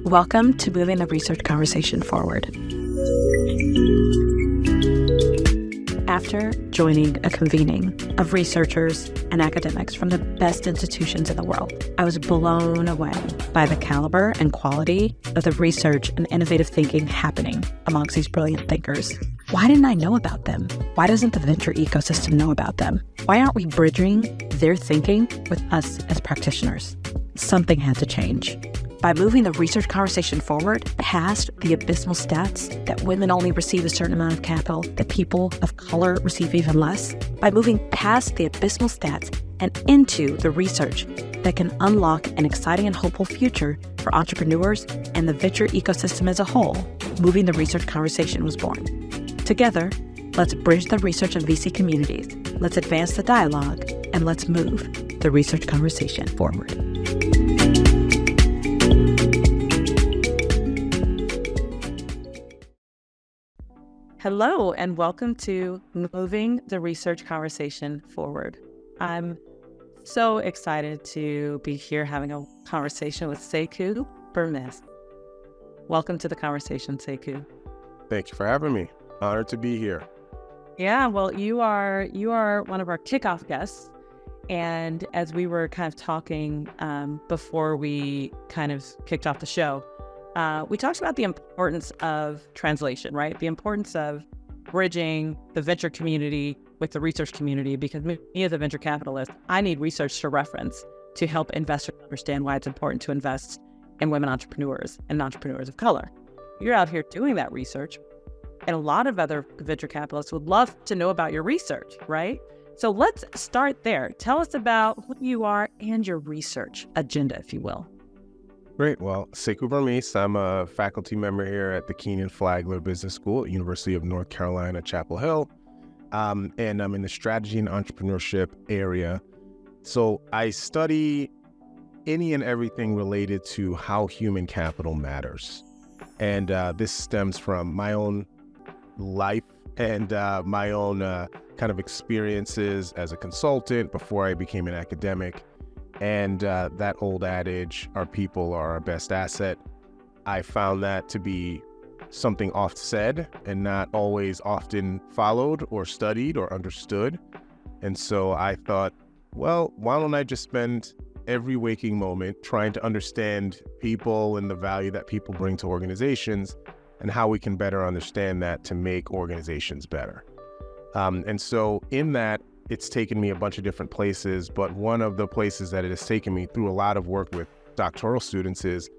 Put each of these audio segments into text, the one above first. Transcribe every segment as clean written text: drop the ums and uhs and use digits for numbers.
Welcome to Moving the Research Conversation Forward. After joining a convening of researchers and academics from the best institutions in the world, I was blown away by the caliber and quality of the research and innovative thinking happening amongst these brilliant thinkers. Why didn't I know about them? Why doesn't the venture ecosystem know about them? Why aren't we bridging their thinking with us as practitioners? Something had to change. By moving the research conversation forward past the abysmal stats that women only receive a certain amount of capital, that people of color receive even less, by moving past the abysmal stats and into the research that can unlock an exciting and hopeful future for entrepreneurs and the venture ecosystem as a whole, Moving the Research Conversation was born. Together, let's bridge the research and VC communities, let's advance the dialogue, and let's move the research conversation forward. Hello, and welcome to Moving the Research Conversation Forward. I'm so excited to be here having a conversation with Sekou Bermiss. Welcome to the conversation, Sekou. Thank you for having me. Honored to be here. Yeah, well, you are one of our kickoff guests. And as we were kind of talking before we kind of kicked off the show, we talked about the importance of translation, right? The importance of bridging the venture community with the research community, because me as a venture capitalist, I need research to reference to help investors understand why it's important to invest in women entrepreneurs and entrepreneurs of color. You're out here doing that research, and a lot of other venture capitalists would love to know about your research, right? So let's start there. Tell us about who you are and your research agenda, if you will. Great. Well, Sekou Bermiss, I'm a faculty member here at the Kenan-Flagler Business School at University of North Carolina, Chapel Hill. And I'm in the strategy and entrepreneurship area. So I study any and everything related to how human capital matters. And this stems from my own life and my own kind of experiences as a consultant before I became an academic. And that old adage, our people are our best asset, I found that to be something oft said and not always often followed or studied or understood. And so I thought, well, why don't I just spend every waking moment trying to understand people and the value that people bring to organizations and how we can better understand that to make organizations better. And so in that, it's taken me a bunch of different places, but one of the places that it has taken me through a lot of work with doctoral students is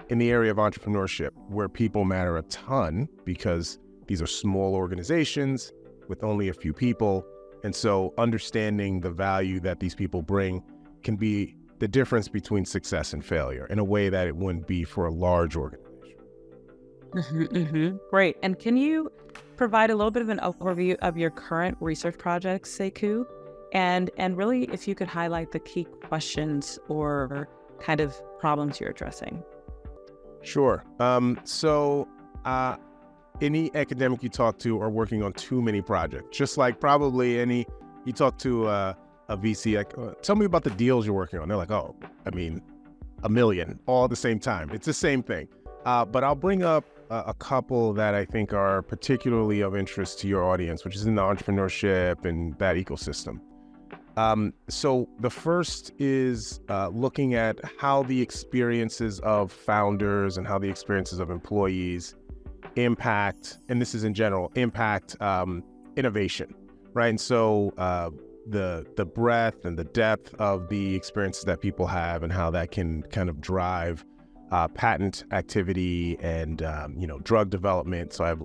in the area of entrepreneurship, where people matter a ton because these are small organizations with only a few people. And so understanding the value that these people bring can be the difference between success and failure in a way that it wouldn't be for a large organization. Great. And can you provide a little bit of an overview of your current research projects, Sekou? And really, if you could highlight the key questions or kind of problems you're addressing. Sure. So any academic you talk to are working on too many projects, just like probably you talk to a VC, like, tell me about the deals you're working on. They're like, oh, I mean, a million all at the same time. It's the same thing. But I'll bring up a couple that I think are particularly of interest to your audience, which is in the entrepreneurship and that ecosystem. So the first is looking at how the experiences of founders and how the experiences of employees impact, and this is in general, impact innovation, right? And so the breadth and the depth of the experiences that people have and how that can kind of drive patent activity and drug development. So I have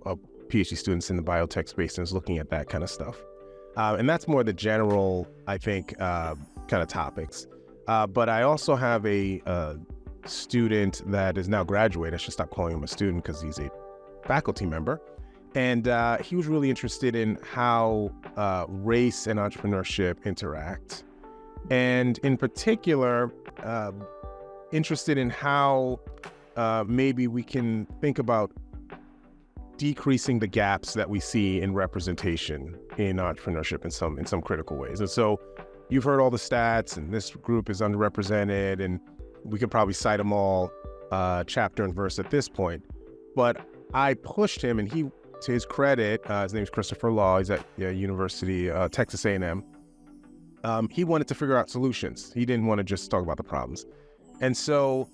PhD students in the biotech space and is looking at that kind of stuff. And that's more the general, I think, kind of topics. But I also have a student that is now graduated. I should stop calling him a student because he's a faculty member. And he was really interested in how race and entrepreneurship interact. And in particular, interested in how maybe we can think about decreasing the gaps that we see in representation in entrepreneurship in some critical ways. And so you've heard all the stats, and this group is underrepresented, and we could probably cite them all chapter and verse at this point. But I pushed him, and he, to his credit, his name is Christopher Law. He's at University, Texas A&M. He wanted to figure out solutions. He didn't want to just talk about the problems. And so,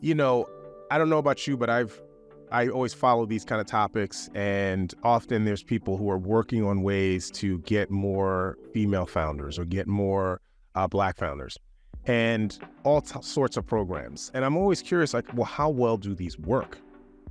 I don't know about you, but I always follow these kind of topics, and often there's people who are working on ways to get more female founders or get more Black founders, and all sorts of programs. And I'm always curious, like, well, how well do these work,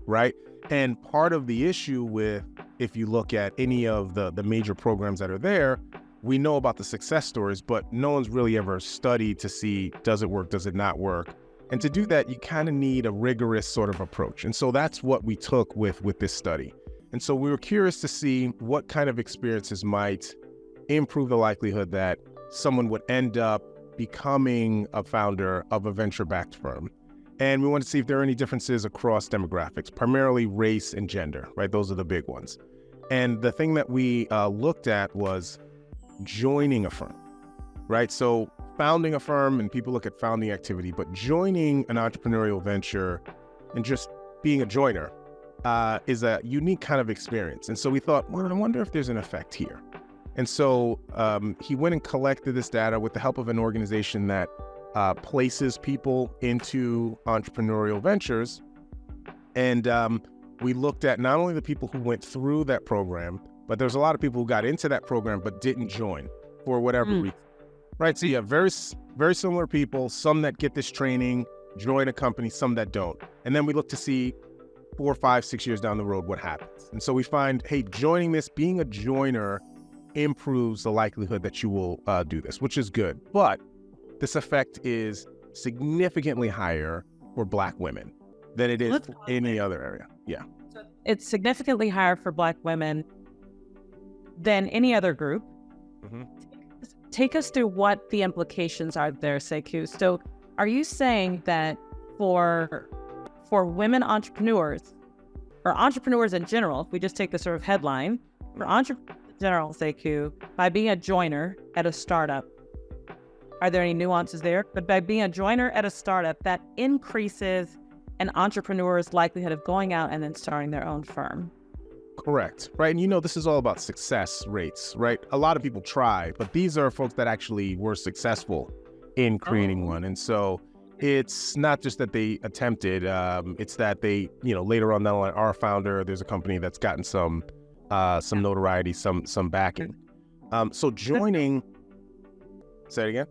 right? And part of the issue with, if you look at any of the major programs that are there, we know about the success stories, but no one's really ever studied to see, does it work, does it not work? And to do that, you kind of need a rigorous sort of approach. And so that's what we took with this study. And so we were curious to see what kind of experiences might improve the likelihood that someone would end up becoming a founder of a venture-backed firm. And we wanted to see if there are any differences across demographics, primarily race and gender, right? Those are the big ones. And the thing that we looked at was joining a firm, right? So founding a firm, and people look at founding activity, but joining an entrepreneurial venture and just being a joiner is a unique kind of experience. And so we thought, well, I wonder if there's an effect here. And so he went and collected this data with the help of an organization that places people into entrepreneurial ventures. And we looked at not only the people who went through that program, but there's a lot of people who got into that program but didn't join for whatever reason. Right, so you have very similar people, some that get this training, join a company, some that don't. And then we look to see 4, 5, 6 years down the road what happens. And so we find, hey, joining this, being a joiner improves the likelihood that you will do this, which is good. But this effect is significantly higher for Black women than it is for any other area. Yeah. It's significantly higher for Black women than any other group. Mm-hmm. Take us through what the implications are there, Sekou. So are you saying that for women entrepreneurs, or entrepreneurs in general, if we just take the sort of headline, for entrepreneurs in general, Sekou, by being a joiner at a startup, are there any nuances there? But by being a joiner at a startup, that increases an entrepreneur's likelihood of going out and then starting their own firm? Correct, right? And this is all about success rates, right? A lot of people try, but these are folks that actually were successful in creating one. And so it's not just that they attempted, it's that they, later on, not only are a founder, there's a company that's gotten some notoriety, some backing. So joining, say it again?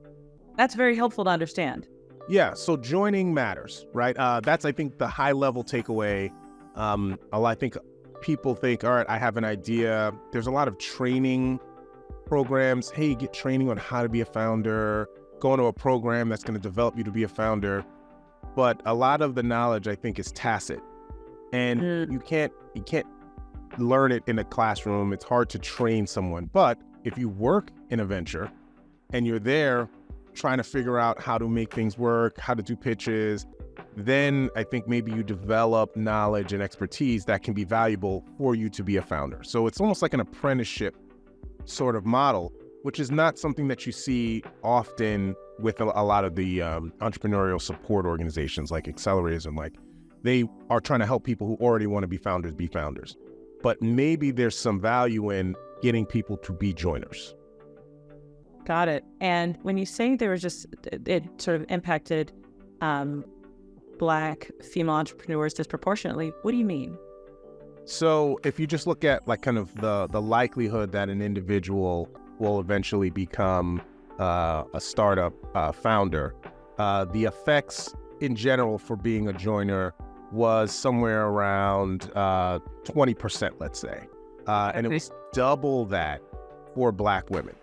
That's very helpful to understand. Yeah, so joining matters, right? That's, I think, the high level takeaway. I think people think, all right, I have an idea. There's a lot of training programs. Hey, you get training on how to be a founder, go into a program that's going to develop you to be a founder. But a lot of the knowledge, I think, is tacit. And you can't learn it in a classroom. It's hard to train someone. But if you work in a venture and you're there trying to figure out how to make things work, how to do pitches, then I think maybe you develop knowledge and expertise that can be valuable for you to be a founder. So it's almost like an apprenticeship sort of model, which is not something that you see often with a lot of the entrepreneurial support organizations like accelerators, and like they are trying to help people who already want to be founders. But maybe there's some value in getting people to be joiners. Got it. And when you say there was it sort of impacted Black female entrepreneurs disproportionately, what do you mean? So if you just look at like kind of the likelihood that an individual will eventually become a startup founder, the effects in general for being a joiner was somewhere around 20%, let's say. And it was double that for Black women.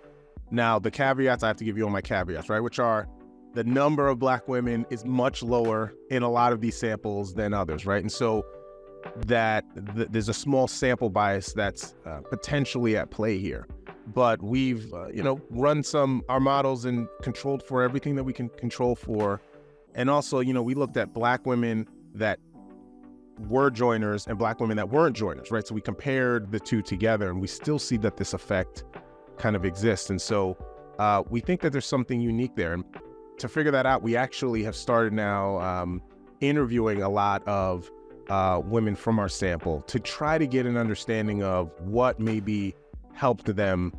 Now, the caveats, I have to give you all my caveats, right? Which are the number of Black women is much lower in a lot of these samples than others, right? And so there's a small sample bias that's potentially at play here. But we've, run our models and controlled for everything that we can control for. And also, we looked at Black women that were joiners and Black women that weren't joiners, right? So we compared the two together, and we still see that this effect kind of exists. And so we think that there's something unique there. And to figure that out, we actually have started now interviewing a lot of women from our sample to try to get an understanding of what maybe helped them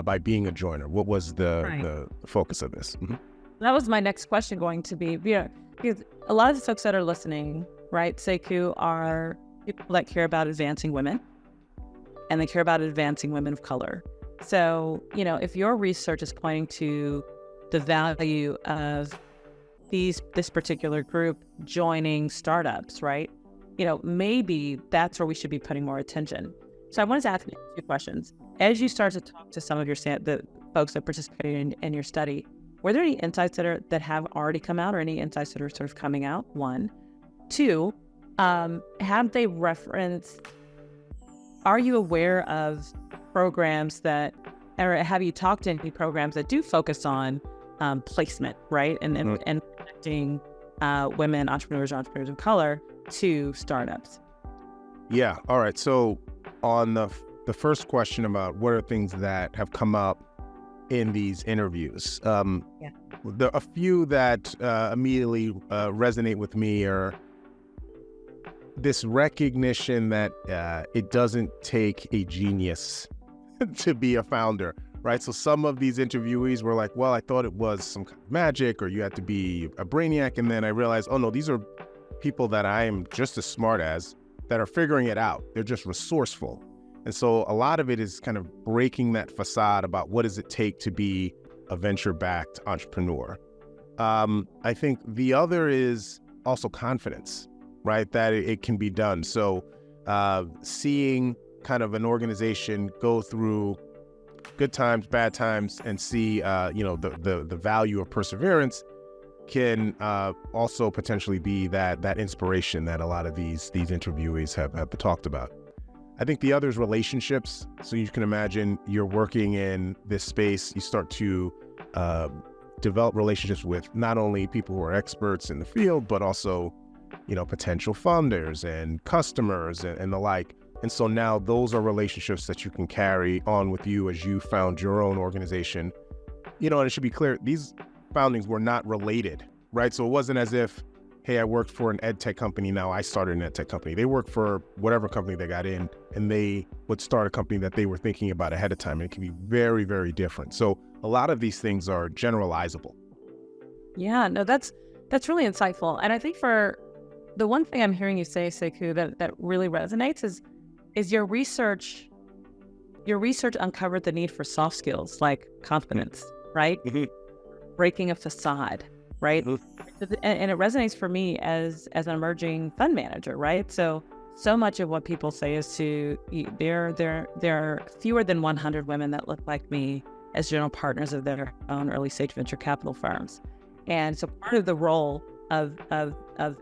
by being a joiner. What was the focus of this? Mm-hmm. That was my next question going to be, because a lot of the folks that are listening, right, Sekou, are people that care about advancing women, and they care about advancing women of color. So, if your research is pointing to the value of this particular group joining startups, right? Maybe that's where we should be putting more attention. So I wanted to ask you 2 questions. As you start to talk to some of the folks that participated in your study, were there any insights that have already come out, or any insights that are sort of coming out? 1. 2, have they referenced, are you aware of programs or have you talked to any programs that do focus on placement, right? And connecting women entrepreneurs of color to startups? Yeah. All right. So on the first question about what are things that have come up in these interviews, there are a few that immediately resonate with me are this recognition that it doesn't take a genius to be a founder, right? So some of these interviewees were like, well, I thought it was some kind of magic, or you had to be a brainiac. And then I realized, oh no, these are people that I am just as smart as, that are figuring it out. They're just resourceful. And so a lot of it is kind of breaking that facade about what does it take to be a venture-backed entrepreneur. I think the other is also confidence, right? That it can be done. So seeing kind of an organization go through good times, bad times, and see the value of perseverance can also potentially be that inspiration that a lot of these interviewees have talked about. I think the other is relationships. So you can imagine you're working in this space, you start to develop relationships with not only people who are experts in the field, but also, potential funders and customers and the like. And so now those are relationships that you can carry on with you as you found your own organization. And it should be clear, these foundings were not related, right? So it wasn't as if, hey, I worked for an ed tech company, now I started an ed tech company. They worked for whatever company they got in, and they would start a company that they were thinking about ahead of time. And it can be very, very different. So a lot of these things are generalizable. Yeah, no, that's really insightful. And I think for the one thing I'm hearing you say, Sekou, that really resonates is your research uncovered the need for soft skills like confidence, right? Mm-hmm. Breaking a facade, right? Mm-hmm. And it resonates for me as an emerging fund manager, right? So much of what people say is there are fewer than 100 women that look like me as general partners of their own early stage venture capital firms. And so part of the role of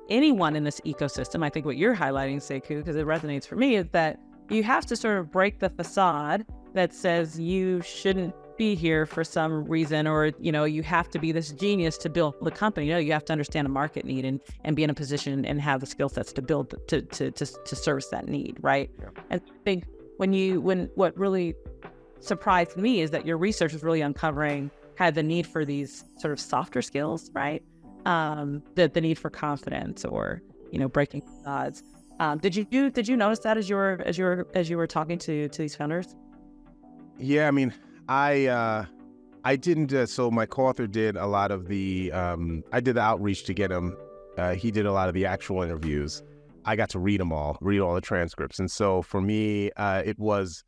anyone in this ecosystem, I think what you're highlighting, Sekou, because it resonates for me, is that you have to sort of break the facade that says you shouldn't be here for some reason, or you have to be this genius to build the company. You have to understand a market need and be in a position and have the skill sets to build to service that need, right? Yeah. And I think when what really surprised me is that your research is really uncovering kind of the need for these sort of softer skills, right? The need for confidence or breaking facades. Did you notice that as you were talking to these founders? Yeah, I mean, I didn't. So my co-author did a lot of the. I did the outreach to get him. He did a lot of the actual interviews. I got to read all the transcripts, and so for me, it was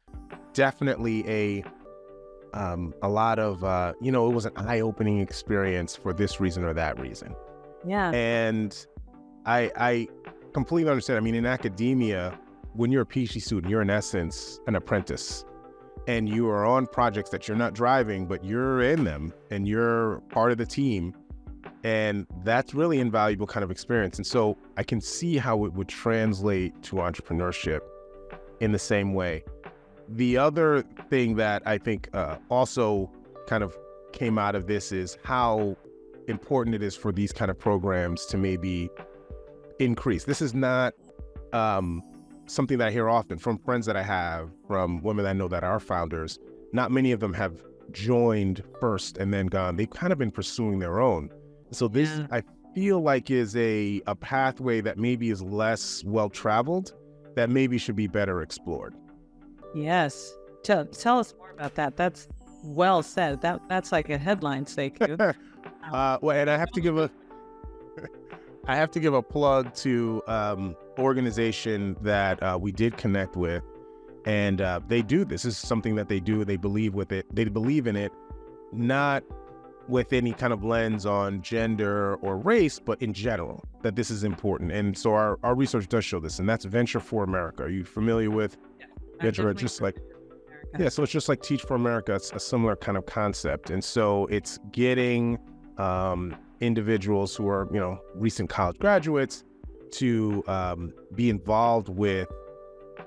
definitely a lot of it was an eye-opening experience for this reason or that reason. Yeah, and I completely understand. I mean, in academia, when you're a PhD student, you're in essence an apprentice. And you are on projects that you're not driving, but you're in them and you're part of the team. And that's really invaluable kind of experience. And so I can see how it would translate to entrepreneurship in the same way. The other thing that I think also kind of came out of this is how important it is for these kind of programs to maybe increase. This is not something that I hear often from friends that I have, from women that I know that are founders. Not many of them have joined first and then gone. They've kind of been pursuing their own. So this, Yeah. I feel like, is a pathway that maybe is less well-traveled, that maybe should be better explored. Yes. Tell us more about that. That's well said. That's like a headline, Sekou. Well, and I have to give a plug to organization that we did connect with, and they do this. This is something that they do. They believe with it. They believe in it, not with any kind of lens on gender or race, but in general, that this is important. And so our research does show this, and that's Venture for America. Are you familiar with Venture? Just like, yeah, so it's just like Teach for America. It's a similar kind of concept. And so it's getting individuals who are, recent college graduates to be involved with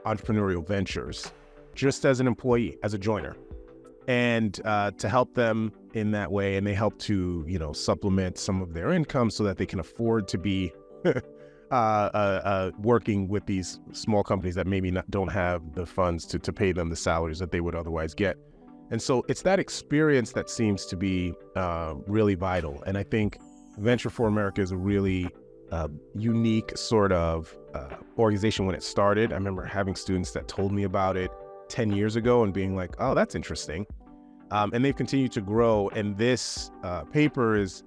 entrepreneurial ventures, just as an employee, as a joiner, and to help them in that way. And they help to, supplement some of their income so that they can afford to be working with these small companies that maybe don't have the funds to pay them the salaries that they would otherwise get. And so it's that experience that seems to be really vital. And I think Venture for America is a really unique sort of organization when it started. I remember having students that told me about it 10 years ago and being like, oh, that's interesting. And they've continued to grow. And this paper is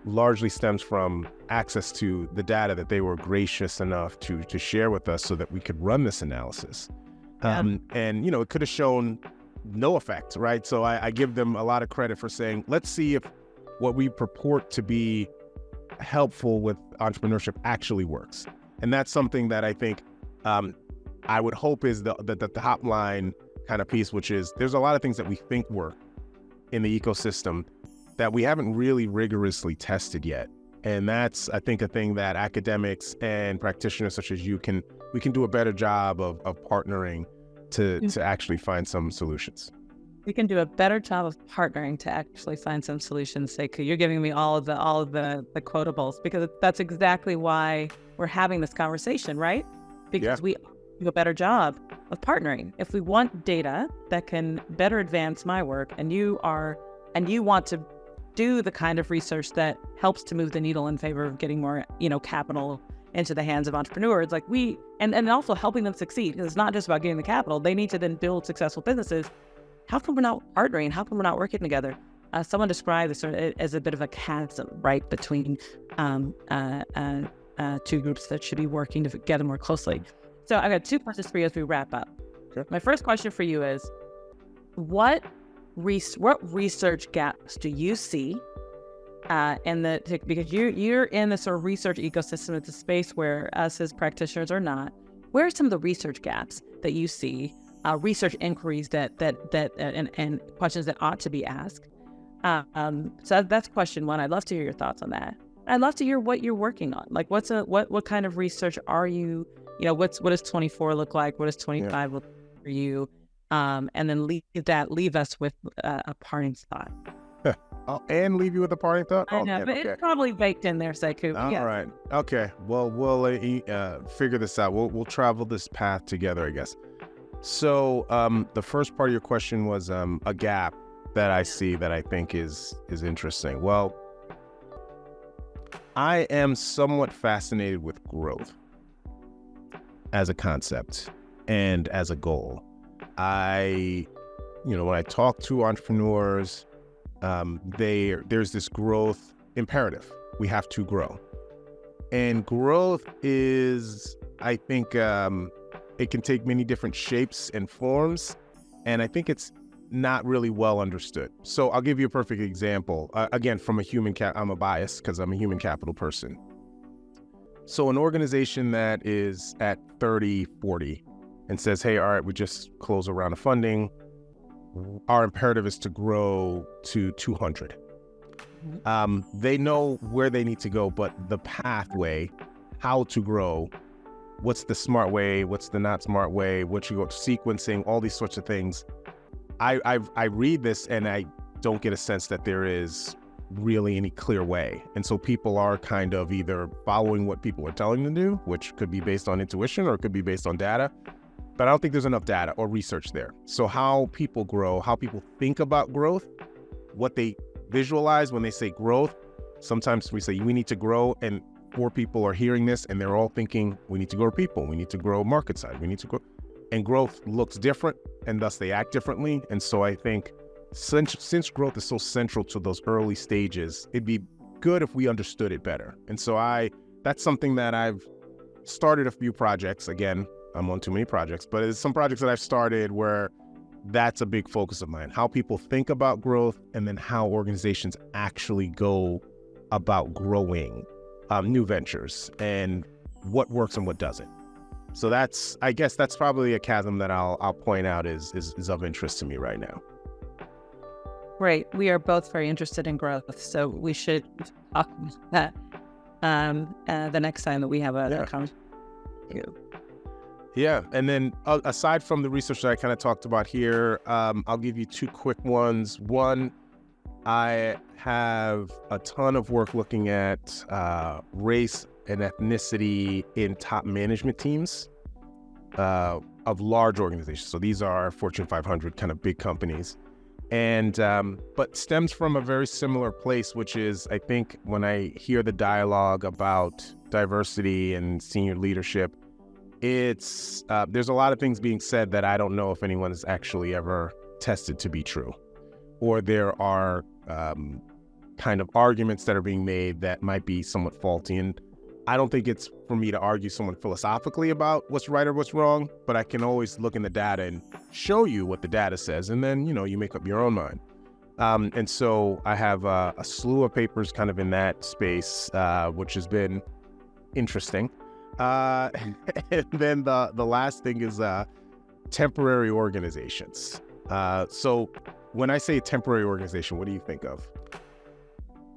largely stems from access to the data that they were gracious enough to share with us so that we could run this analysis. And, it could have shown no effect, right? So I give them a lot of credit for saying, let's see if what we purport to be helpful with entrepreneurship actually works. And that's something that I think I would hope is the top line kind of piece, which is there's a lot of things that we think work in the ecosystem that we haven't really rigorously tested yet. And that's, I think, a thing that academics and practitioners such as you we can do a better job of partnering to actually find some solutions. We can do a better job of partnering to actually find some solutions, Sekou. You're giving me all of the quotables, because that's exactly why we're having this conversation, right? Because we do a better job of partnering. If we want data that can better advance my work, and you want to do the kind of research that helps to move the needle in favor of getting more, capital into the hands of entrepreneurs, like and also helping them succeed. Because it's not just about getting the capital. They need to then build successful businesses. How come we're not partnering? How come we're not working together? Someone described this as a bit of a chasm, right, between two groups that should be working together more closely. So I got two questions for you as we wrap up. Sure. My first question for you is, what research gaps do you see because you're in the sort of research ecosystem? It's a space where us as practitioners are not. Where are some of the research gaps that you see, research inquiries and questions that ought to be asked? So that's question one. I'd love to hear your thoughts on that. I'd love to hear what you're working on. Like, what kind of research are you? What does 24 look like? What does 25 look like for you? And then leave us with a parting thought. And leave you with a parting thought? I know, but okay. It's probably baked in there, Sekou. All right. Okay. Well, we'll figure this out. We'll travel this path together, I guess. So the first part of your question was a gap that I see that I think is interesting. Well, I am somewhat fascinated with growth as a concept and as a goal. When I talk to entrepreneurs, there's this growth imperative. We have to grow. And growth is, I think, it can take many different shapes and forms. And I think it's not really well understood. So I'll give you a perfect example. Again, from I'm a bias because I'm a human capital person. So an organization that is at 30, 40 and says, hey, all right, we just closed a round of funding. Our imperative is to grow to 200. They know where they need to go, but the pathway, how to grow, what's the smart way, what's the not smart way, what you go sequencing, all these sorts of things. I read this and I don't get a sense that there is really any clear way. And so people are kind of either following what people are telling them to do, which could be based on intuition or it could be based on data. But I don't think there's enough data or research there. So how people grow, how people think about growth, what they visualize when they say growth, Sometimes we say we need to grow, and 4 people are hearing this and they're all thinking we need to grow people, we need to grow market size, we need to grow, and growth looks different and thus they act differently. And so I think since growth is so central to those early stages, it'd be good if we understood it better. And so that's something that I've started a few projects. Again, I'm on too many projects, but it's some projects that I've started where that's a big focus of mine, how people think about growth and then how organizations actually go about growing new ventures and what works and what doesn't. So I guess that's probably a chasm that I'll point out is of interest to me right now. Great. We are both very interested in growth, so we should talk about that the next time that we have a conversation. Yeah, and then aside from the research that I kind of talked about here, I'll give you 2 quick ones. One, I have a ton of work looking at race and ethnicity in top management teams of large organizations. So these are Fortune 500 kind of big companies. And but stems from a very similar place, which is, I think, when I hear the dialogue about diversity and senior leadership, it's there's a lot of things being said that I don't know if anyone has actually ever tested to be true, or there are kind of arguments that are being made that might be somewhat faulty. And I don't think it's for me to argue someone philosophically about what's right or what's wrong, but I can always look in the data and show you what the data says, and then, you make up your own mind. And so I have a slew of papers kind of in that space, which has been interesting. And then the last thing is temporary organizations. So when I say temporary organization, what do you think of?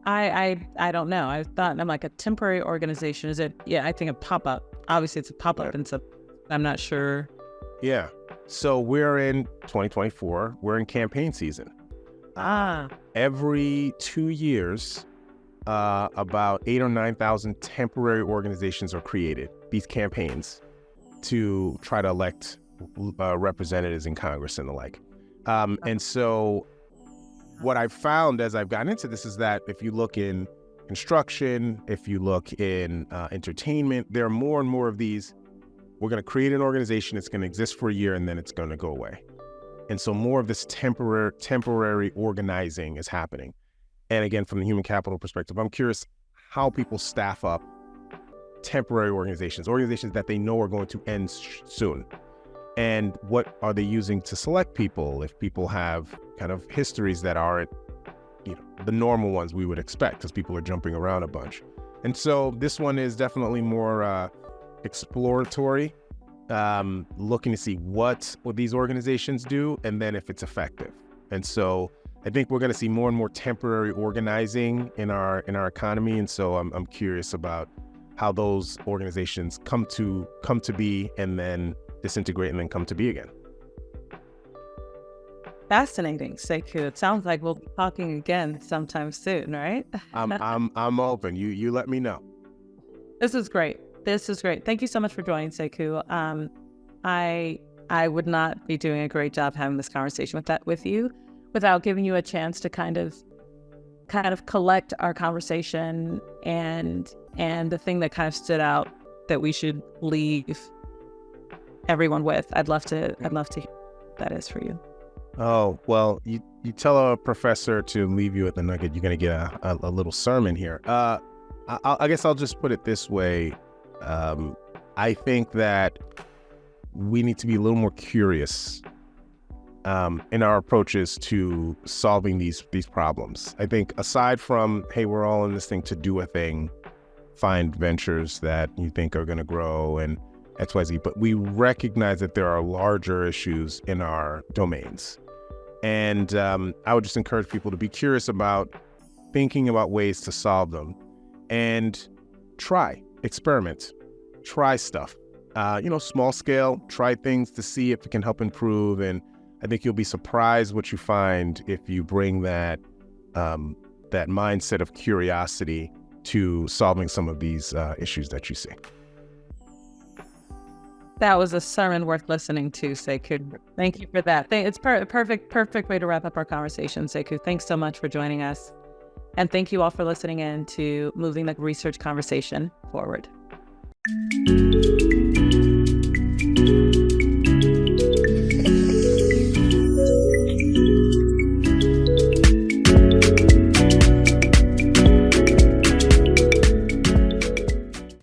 I don't know. I'm like, a temporary organization. Is it? Yeah, I think a pop-up. Obviously, it's a pop-up, yeah. And so I'm not sure. Yeah. So we're in 2024. We're in campaign season. Every 2 years, about 8,000 or 9,000 temporary organizations are created, these campaigns, to try to elect representatives in Congress and the like. And so what I've found as I've gotten into this is that if you look in construction, if you look in entertainment, there are more and more of these. We're going to create an organization, it's going to exist for a year, and then it's going to go away. And so more of this temporary organizing is happening. And again, from the human capital perspective, I'm curious how people staff up temporary organizations that they know are going to end soon. And what are they using to select people if people have kind of histories that aren't, the normal ones we would expect, because people are jumping around a bunch. And so this one is definitely more exploratory, looking to see what these organizations do and then if it's effective. And so I think we're going to see more and more temporary organizing in our economy. And so I'm curious about how those organizations come to be and then disintegrate and then come to be again. Fascinating, Sekou. It sounds like we'll be talking again sometime soon, right? I'm open. You let me know. This is great. Thank you so much for joining, Sekou. I would not be doing a great job having this conversation with you without giving you a chance to kind of collect our conversation and the thing that kind of stood out that we should leave everyone with. I'd love to hear what that is for you. Oh, well, you tell a professor to leave you with a nugget, you're going to get a little sermon here. I guess I'll just put it this way. I think that we need to be a little more curious in our approaches to solving these problems. I think aside from, hey, we're all in this thing to do a thing, find ventures that you think are going to grow and XYZ, but we recognize that there are larger issues in our domains. And I would just encourage people to be curious about thinking about ways to solve them and experiment, try stuff, small scale, try things to see if it can help improve. And I think you'll be surprised what you find if you bring that mindset of curiosity to solving some of these issues that you see. That was a sermon worth listening to, Sekou. Thank you for that. It's perfect way to wrap up our conversation, Sekou. Thanks so much for joining us. And thank you all for listening in to moving the research conversation forward.